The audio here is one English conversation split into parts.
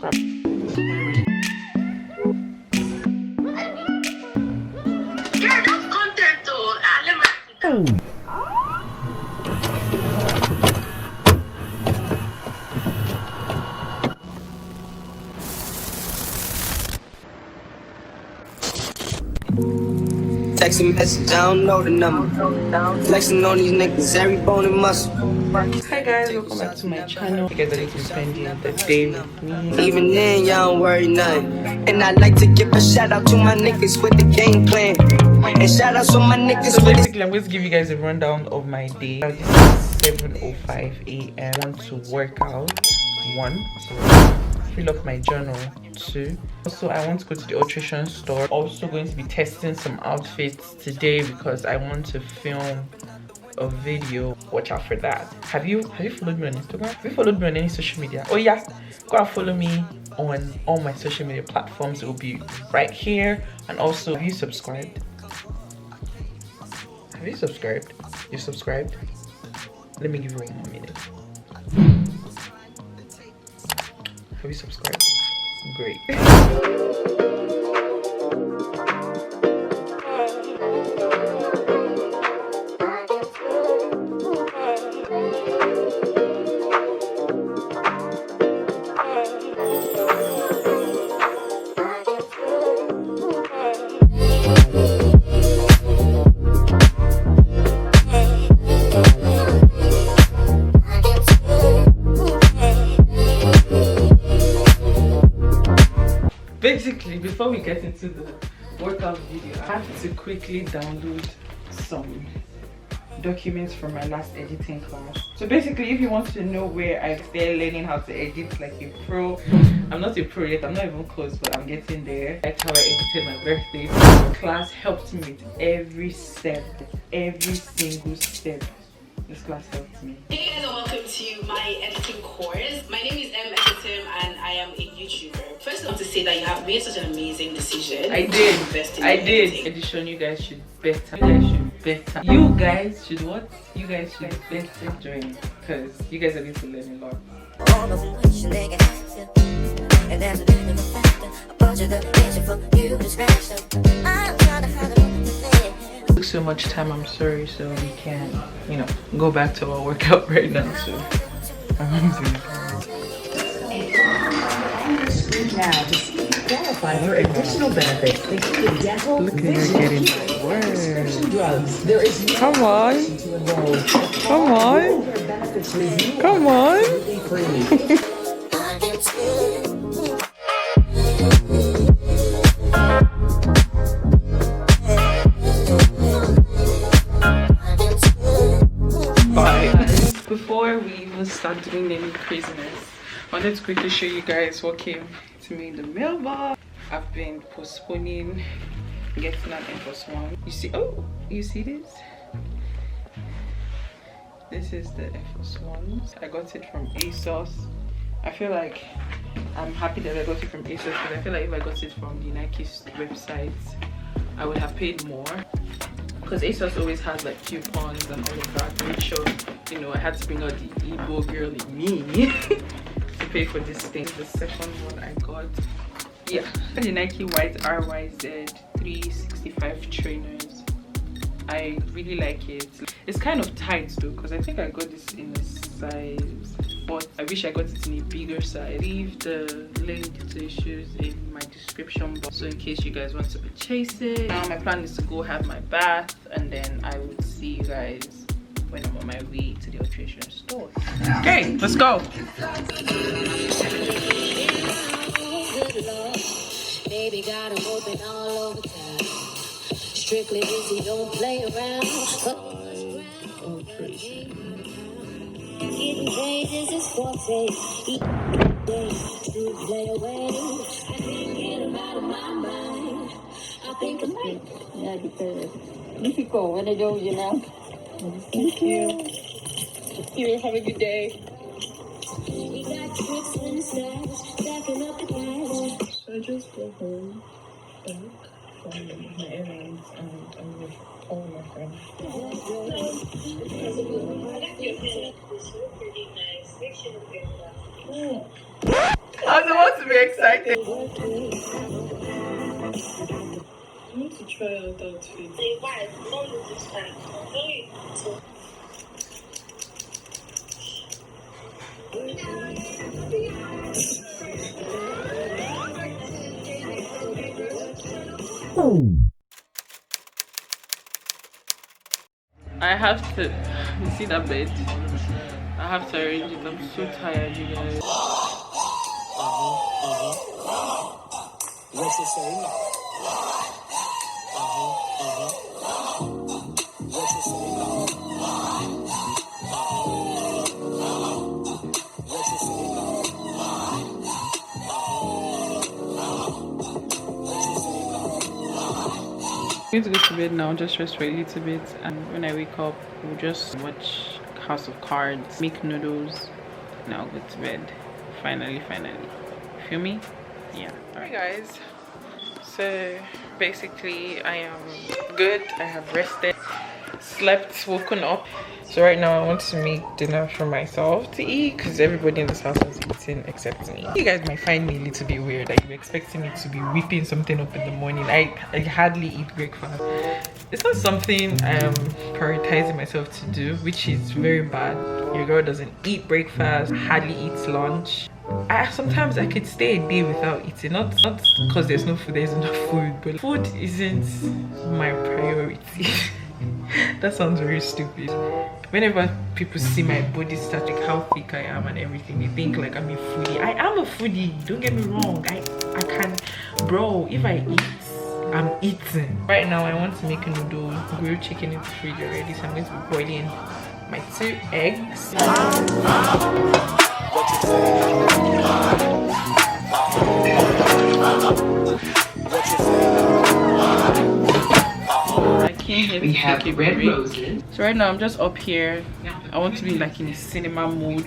subscribe. Text a message, I don't know the number. Flexing on these niggas, every bone and muscle. Hi guys, welcome back to my channel. You guys are going to be spending the day with me. Even then, y'all don't worry nothing. And I'd like to give a shout out to my niggas with the game plan. And shout out to my niggas So with basically, I'm going to give you guys a rundown of my day. This is 7:05 a.m. I want to work out. 1. So fill up my journal. 2. Also, I want to go to the alteration store. Also going to be testing some outfits today because I want to film a video. Watch out for that. Have you followed me on Instagram? Have you followed me on any social media? Oh yeah, go and follow me on all my social media platforms. It will be right here. And also, have you subscribed? Have you subscribed? You subscribed? Let me give you 1 more minute. Have you subscribed? Great. Basically, before we get into the workout video, I have to quickly download some documents from my last editing class. So basically, if you want to know where I started learning how to edit like a pro, I'm not a pro yet, I'm not even close, but I'm getting there. That's how I edited my birthday. The class helped me with every step, every single step. This class helped me. Hey guys, and welcome to my editing course. My name is Editim and I am a YouTuber. First, I want to say that you have made such an amazing decision. I did. Editing. Edition, you guys should better. You guys should what? You guys should better join because you guys are going to learn a lot. Took so much time, I'm sorry, so we can, go back to our workout right now. So Now to see if you qualify for additional benefits, including dental, look at her getting my word. prescription drugs. There is no Come on. obligation to enroll. Come on. All their benefits review Come on. absolutely free. Before we even start doing any craziness, I wanted to quickly show you guys what came to me in the mailbox. I've been postponing getting an F1. You see this? This is the F1s. I got it from ASOS. I feel like I'm happy that I got it from ASOS because I feel like if I got it from the Nike website, I would have paid more. Because ASOS always has like coupons and all of that. Make sure, I had to bring out the Igbo girl in me to pay for this thing. The second one I got, yeah, the Nike White RYZ 365 trainers. I really like it. It's kind of tight though, because I think I got this in a size 4. I wish I got it in a bigger size. Leave the link to the shoes in my description box, so in case you guys want to purchase it. Now my plan is to go have my bath, and then I would see you guys when I'm on my way to the alteration store. Okay, let's go. Baby got 'em open all over town. Strictly busy, don't play around. Getting paid is his forte. To play away. I can't get him out of my mind. I think I'm yeah, because you can go when they do, Thank you. You have a good day. We got tricks in the stacks, stacking up the cash. So I just go home back from my errands and I'm with all my friends. I'm supposed to be excited. I want to try out outfit. Why? Don't look this time. I have to, you see that bed? I have to arrange it. I'm so tired, you guys. What you say? What you say? What you say? I'm going to go to bed now, just rest for a little bit, and when I wake up we'll just watch House of Cards, make noodles, and I'll go to bed. Finally. Feel me? Yeah. Alright guys, so basically I am good. I have rested, slept, woken up. So right now I want to make dinner for myself to eat because everybody in this house has eaten except me. You guys might find me a little bit weird, like you're expecting me to be whipping something up in the morning. I hardly eat breakfast. It's not something I'm prioritizing myself to do, which is very bad. Your girl doesn't eat breakfast, hardly eats lunch. Sometimes I could stay a day without eating, not because there's no food, there's enough food, but food isn't my priority. That sounds very stupid. Whenever people see my body static, how thick I am and everything, they think like I'm a foodie. I am a foodie, don't get me wrong. I can, bro, if I eat, I'm eating. Right now I want to make a noodle, grilled chicken in the fridge already, so I'm going to be boiling my 2 eggs. I came here to take a break. So right now I'm just up here. I want to be like in a cinema mood.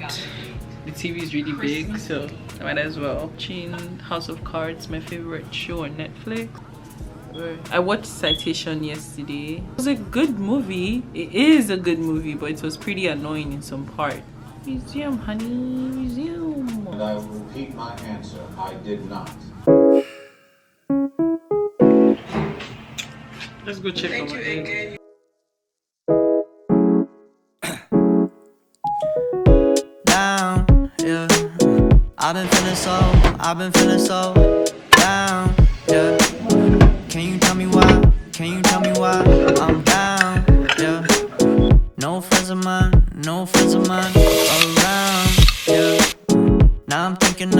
The TV is really big, so I might as well. Watching House of Cards, my favorite show on Netflix. I watched Citation yesterday. It was a good movie. It is a good movie, but it was pretty annoying in some part. Resume, honey, resume. And I will repeat my answer. I did not. Let's go check on my egg. Down, yeah. I've been feeling so down, yeah. Can you tell me why? I'm down, yeah. No friends of mine around, yeah. Now I'm thinking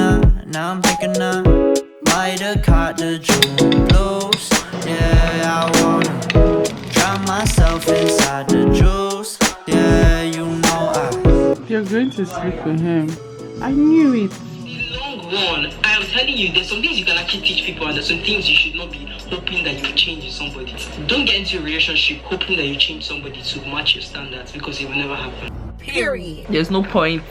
might have caught the June blues. Yeah, I wanna drown myself inside the juice. Yeah, you know You're going to sleep with him. I knew it. Long run, I am telling you, there's some things you can actually teach people, and there's some things you should not be hoping that you change somebody. Don't get into a relationship hoping that you change somebody to match your standards, because it will never happen. Period. There's no point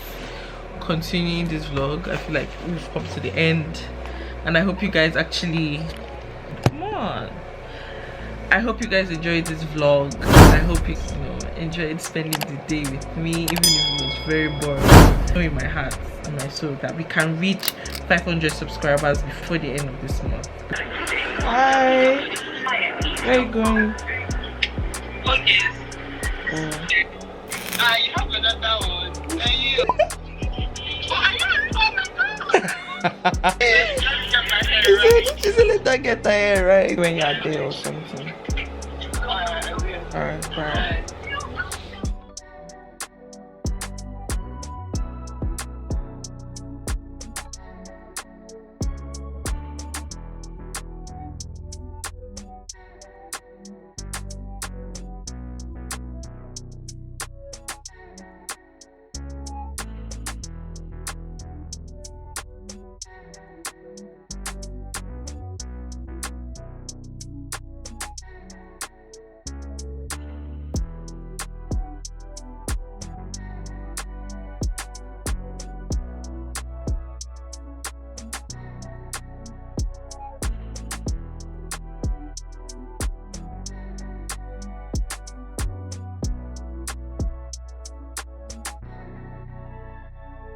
continuing this vlog. I feel like we've come to the end, and I hope you guys actually, come on, I hope you guys enjoyed this vlog. I hope you enjoyed spending the day with me, even if it was very boring. I know in my heart and my soul that we can reach 500 subscribers before the end of this month. Hi, where are you going? Okay. You have another one. And you. He said let that get the hair right when you're there or something. Alright, bye.